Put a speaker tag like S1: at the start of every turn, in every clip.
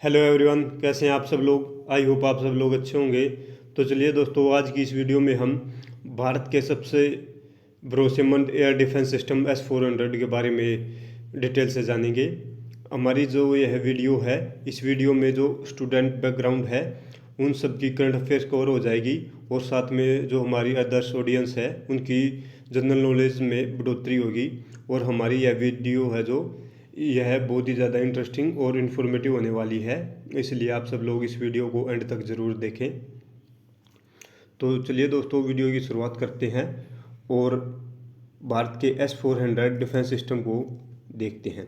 S1: Hello everyone, कैसे हैं आप सब लोग। आई होप आप सब लोग अच्छे होंगे। तो चलिए दोस्तों, आज की इस वीडियो में हम भारत के सबसे भरोसेमंद एयर डिफेंस सिस्टम S-400 के बारे में डिटेल से जानेंगे। हमारी जो यह वीडियो है, इस वीडियो में जो स्टूडेंट बैकग्राउंड है उन सब की करंट अफेयर्स कवर हो जाएगी, और साथ में जो हमारी अदर्स ऑडियंस है उनकी जनरल नॉलेज में बढ़ोतरी होगी। और हमारी यह वीडियो है जो यह बहुत ही ज़्यादा इंटरेस्टिंग और इन्फॉर्मेटिव होने वाली है, इसलिए आप सब लोग इस वीडियो को एंड तक ज़रूर देखें। तो चलिए दोस्तों, वीडियो की शुरुआत करते हैं और भारत के S-400 डिफेंस सिस्टम को देखते हैं।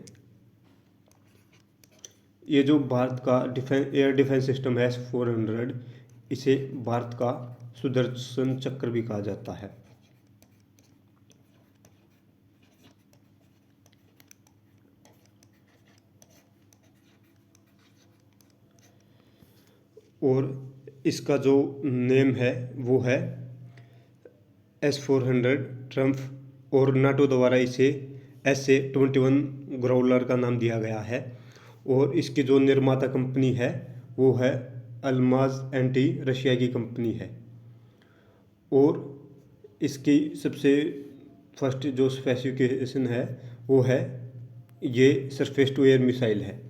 S1: ये जो भारत का एयर डिफेंस सिस्टम है S-400, इसे भारत का सुदर्शन चक्र भी कहा जाता है। और इसका जो नेम है वो है S-400 ट्रम्फ, और नाटो द्वारा इसे SA-21 ग्राउलर का नाम दिया गया है। और इसकी जो निर्माता कंपनी है वो है अल्माज एंटी, रशिया की कंपनी है। और इसकी सबसे फर्स्ट जो स्पेसिफिकेशन है वो है ये सरफेस टू एयर मिसाइल है।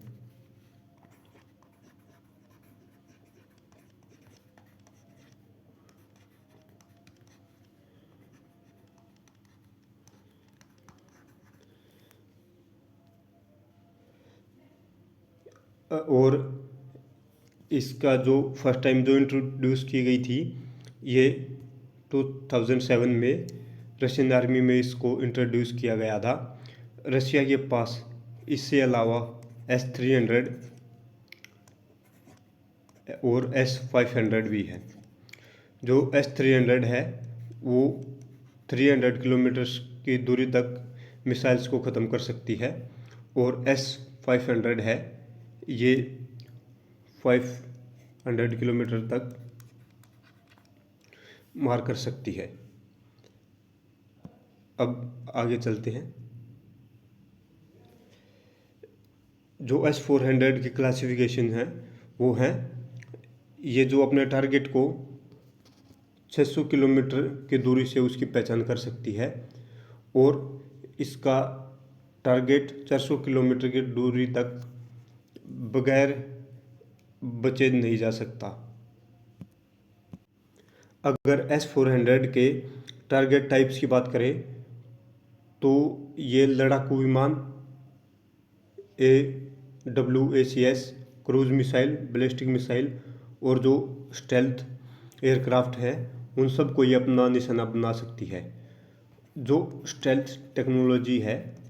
S1: और इसका जो फर्स्ट टाइम जो इंट्रोड्यूस की गई थी ये 2007 में रशियन आर्मी में इसको इंट्रोड्यूस किया गया था। रशिया के पास इससे अलावा S-300 और S-500 भी है। जो S-300 है वो 300 किलोमीटर्स की दूरी तक मिसाइल्स को ख़त्म कर सकती है, और S-500 है ये 500 किलोमीटर तक मार कर सकती है। अब आगे चलते हैं। जो S-400 की क्लासिफिकेशन है वो है, ये जो अपने टारगेट को 600 किलोमीटर की दूरी से उसकी पहचान कर सकती है, और इसका टारगेट 400 किलोमीटर की दूरी तक बगैर बचे नहीं जा सकता। अगर S-400 के टारगेट टाइप्स की बात करें तो ये लड़ाकू विमान, AWACS, cruise missile, ballistic missile, और जो स्टेल्थ एयरक्राफ्ट है उन सब को ये अपना निशाना बना सकती है। जो स्टेल्थ टेक्नोलॉजी है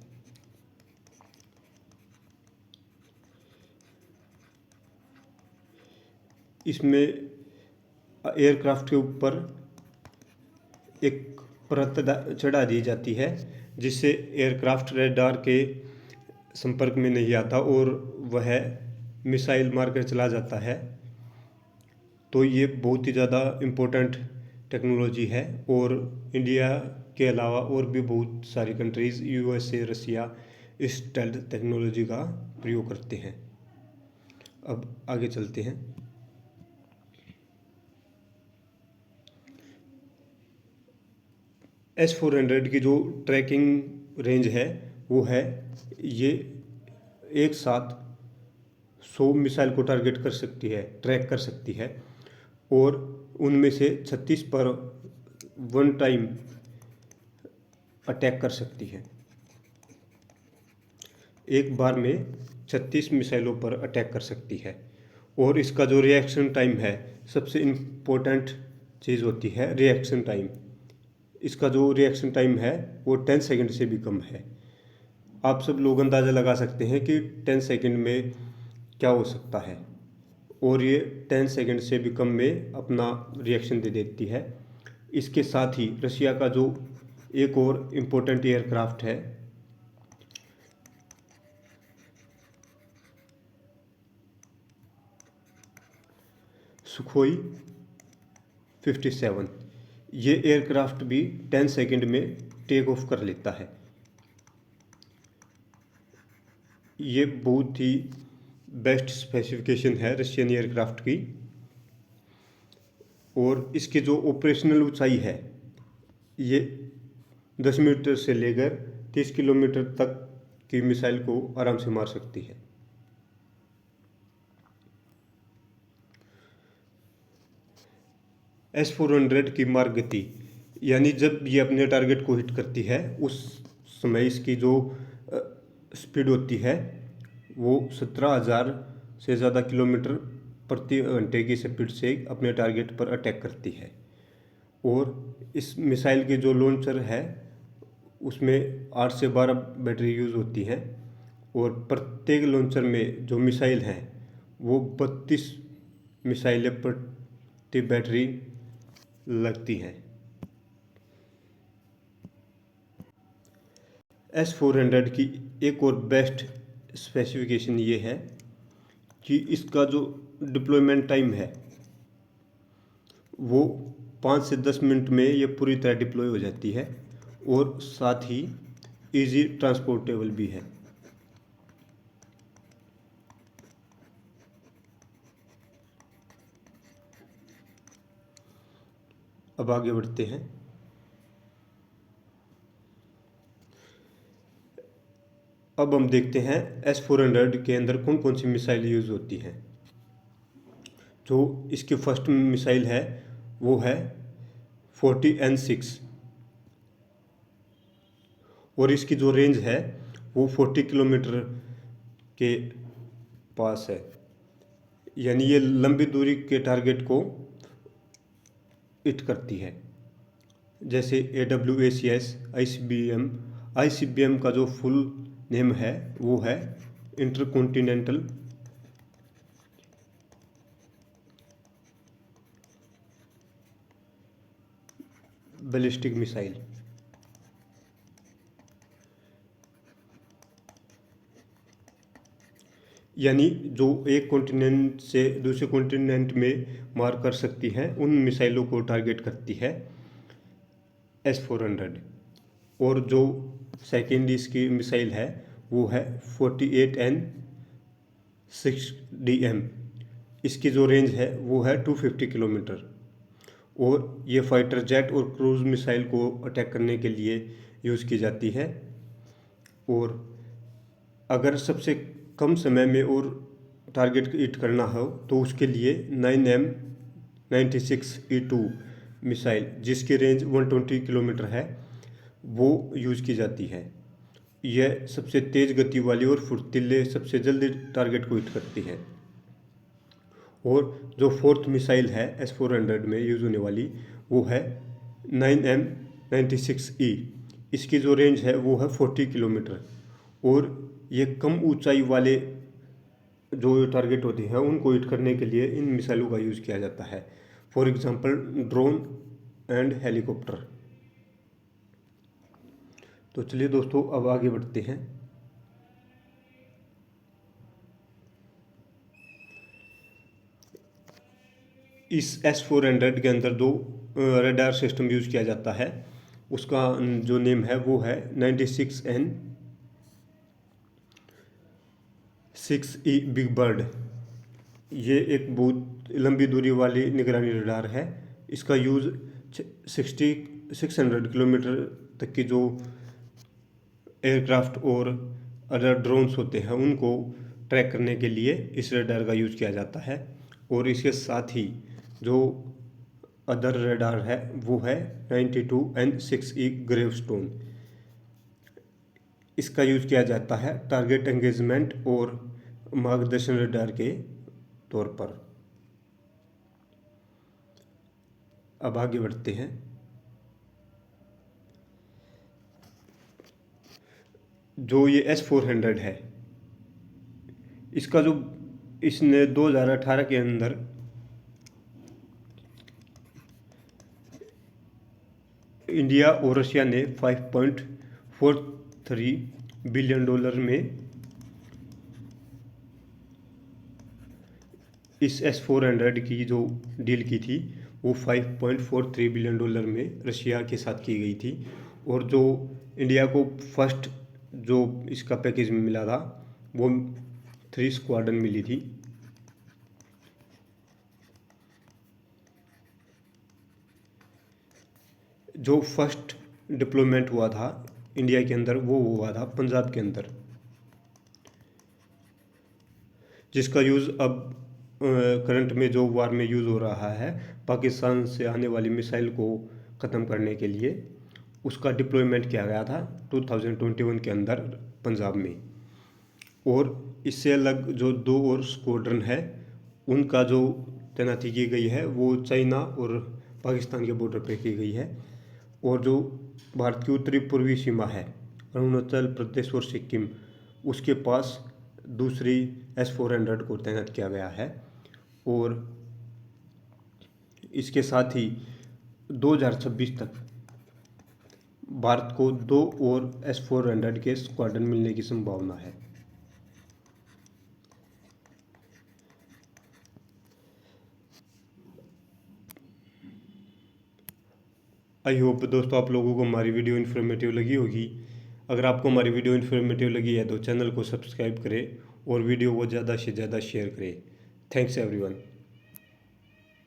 S1: इसमें एयरक्राफ्ट के ऊपर एक परत चढ़ा दी जाती है जिससे एयरक्राफ्ट रडार के संपर्क में नहीं आता और वह मिसाइल मारकर चला जाता है। तो ये बहुत ही ज़्यादा इम्पोर्टेंट टेक्नोलॉजी है, और इंडिया के अलावा और भी बहुत सारी कंट्रीज़, USA, रसिया, इस टेक्नोलॉजी का प्रयोग करते हैं। अब आगे चलते हैं। S-400 की जो ट्रैकिंग रेंज है वो है, ये एक साथ 100 मिसाइल को टारगेट कर सकती है, ट्रैक कर सकती है, और उनमें से 36 पर वन टाइम अटैक कर सकती है। एक बार में 36 मिसाइलों पर अटैक कर सकती है। और इसका जो रिएक्शन टाइम है, सबसे इम्पोर्टेंट चीज़ होती है रिएक्शन टाइम। इसका जो रिएक्शन टाइम है वो 10 सेकंड से भी कम है। आप सब लोग अंदाज़ा लगा सकते हैं कि 10 सेकंड में क्या हो सकता है, और ये 10 सेकंड से भी कम में अपना रिएक्शन दे देती है। इसके साथ ही रशिया का जो एक और इम्पोर्टेंट एयरक्राफ्ट है सुखोई 57, ये एयरक्राफ्ट भी 10 सेकंड में टेक ऑफ कर लेता है। ये बहुत ही बेस्ट स्पेसिफिकेशन है रशियन एयरक्राफ्ट की। और इसकी जो ऑपरेशनल ऊंचाई है ये 10 मीटर से लेकर 30 किलोमीटर तक की मिसाइल को आराम से मार सकती है। S-400 की मार गति, यानी जब ये अपने टारगेट को हिट करती है उस समय इसकी जो स्पीड होती है वो 17,000 से ज़्यादा किलोमीटर प्रति घंटे की स्पीड से अपने टारगेट पर अटैक करती है। और इस मिसाइल के जो लॉन्चर है उसमें 8 से 12 बैटरी यूज़ होती हैं और प्रत्येक लॉन्चर में जो मिसाइल हैं वो 32 मिसाइलें प्रति बैटरी लगती हैं। S-400 की एक और बेस्ट स्पेसिफिकेशन ये है कि इसका जो डिप्लॉयमेंट टाइम है वो 5 से 10 मिनट में ये पूरी तरह डिप्लॉय हो जाती है और साथ ही इजी ट्रांसपोर्टेबल भी है। अब आगे बढ़ते हैं। अब हम देखते हैं S-400 के अंदर कौन कौन सी मिसाइल यूज़ होती हैं। जो इसकी फर्स्ट मिसाइल है वो है 40N6 और इसकी जो रेंज है वो 40 किलोमीटर के पास है, यानी ये लंबी दूरी के टारगेट को हिट करती है। जैसे AWACS, ICBM का जो फुल नेम है वो है इंटरकॉन्टिनेंटल बैलिस्टिक मिसाइल। यानी जो एक कॉन्टिनेंट से दूसरे कॉन्टिनेंट में मार कर सकती है उन मिसाइलों को टारगेट करती है S-400। और जो सेकेंड इसकी मिसाइल है वो है 48N6DM। इसकी जो रेंज है वो है 250 किलोमीटर और ये फाइटर जेट और क्रूज मिसाइल को अटैक करने के लिए यूज़ की जाती है। और अगर सबसे कम समय में और टारगेट हिट करना हो तो उसके लिए 9M96E2 मिसाइल जिसकी रेंज 120 किलोमीटर है वो यूज़ की जाती है। यह सबसे तेज़ गति वाली और फुर्तीले सबसे जल्दी टारगेट को हिट करती है। और जो फोर्थ मिसाइल है S-400 में यूज़ होने वाली वो है 9M96E। इसकी जो रेंज है वो है 40 किलोमीटर और ये कम ऊंचाई वाले जो टारगेट होते हैं उनको हिट करने के लिए इन मिसाइलों का यूज़ किया जाता है। For example drone and helicopter. तो चलिए दोस्तों अब आगे बढ़ते हैं। इस S-400 के अंदर दो रडार सिस्टम यूज़ किया जाता है। उसका जो नेम है वो है 96N6E बिग बर्ड। ये एक बहुत लंबी दूरी वाली निगरानी रडार है। इसका यूज़ 600 किलोमीटर तक की जो एयरक्राफ्ट और अदर ड्रोन्स होते हैं उनको ट्रैक करने के लिए इस रडार का यूज़ किया जाता है। और इसके साथ ही जो अदर रडार है वो है 92N6E ग्रेवस्टोन। इसका यूज़ किया जाता है टारगेट एंगेजमेंट और मार्गदर्शन रडार के तौर पर। अब आगे बढ़ते हैं। जो ये S-400 है इसका जो इसने 2018 के अंदर इंडिया और रशिया ने $5.43 बिलियन में इस S-400 की जो डील की थी वो $5.43 बिलियन में रशिया के साथ की गई थी। और जो इंडिया को फर्स्ट जो इसका पैकेज में मिला था वो 3 स्क्वाड्रन मिली थी। जो फर्स्ट डिप्लॉयमेंट हुआ था इंडिया के अंदर वो हुआ था पंजाब के अंदर, जिसका यूज़ अब करंट में जो वार में यूज़ हो रहा है पाकिस्तान से आने वाली मिसाइल को ख़त्म करने के लिए, उसका डिप्लॉयमेंट किया गया था 2021 के अंदर पंजाब में। और इससे अलग जो 2 और स्क्वाड्रन है उनका जो तैनाती की गई है वो चाइना और पाकिस्तान के बॉर्डर पे की गई है। और जो भारत की उत्तरी पूर्वी सीमा है अरुणाचल प्रदेश और सिक्किम, उसके पास दूसरी S-400 को तैनात किया गया है। और इसके साथ ही 2026 तक भारत को 2 और S-400 के स्क्वाड्रन मिलने की संभावना है। आई होप दोस्तों आप लोगों को हमारी वीडियो इन्फॉर्मेटिव लगी होगी। अगर आपको हमारी वीडियो इन्फॉर्मेटिव लगी है तो चैनल को सब्सक्राइब करें और वीडियो को ज़्यादा से ज़्यादा शेयर करें। Thanks everyone.